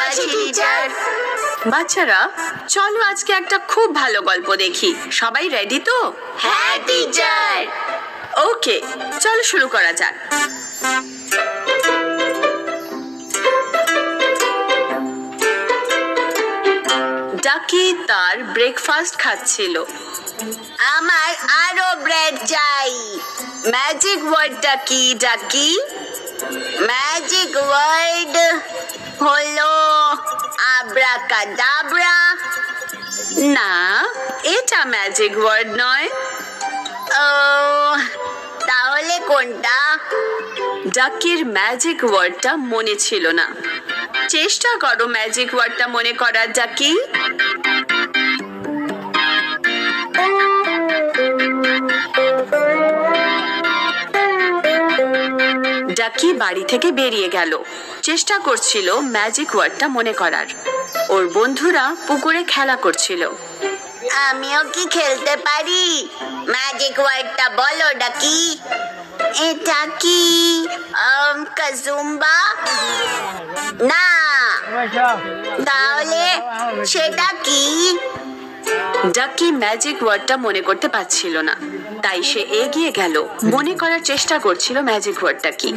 আছি টিচার। বাচ্চারা চলো আজকে একটা খুব ভালো গল্প দেখি। সবাই রেডি তো? হ্যাঁ টিচার। ওকে, চলো শুরু করা যাক। ডাকি তার ব্রেকফাস্ট খাচ্ছিল। আমার আরো ব্রেড চাই। ম্যাজিক ওয়ার্ডটা কি ডাকি? ম্যাজিক ওয়ার্ড হলো আব্রাকাডাব্রা। না, এটা ম্যাজিক ওয়ার্ড নয়। ও, তাহলে কোনটা? ডাকির ম্যাজিক ওয়ার্ডটা মনে ছিল না। চেষ্টা করো ম্যাজিক ওয়ার্ডটা মনে করার ডাকি। ডাকি বাড়ি থেকে বেরিয়ে গেল। চেষ্টা করছিল ম্যাজিক ওয়ার্ডটা মনে করার। ওর বন্ধুরা পুকুরে খেলা করছিল। আমিও কি খেলতে পারি? ম্যাজিক ওয়ার্ডটা বলো ডাকি। এটা কি কাজুম্বা? না, তাহলে সেটা কি? ডাকি ম্যাজিক ওয়ার্ডটা মনে করতে পারছিল না, তাই সে এগিয়ে গেল, মনে করার চেষ্টা করছিল ম্যাজিক ওয়ার্ডটা কি।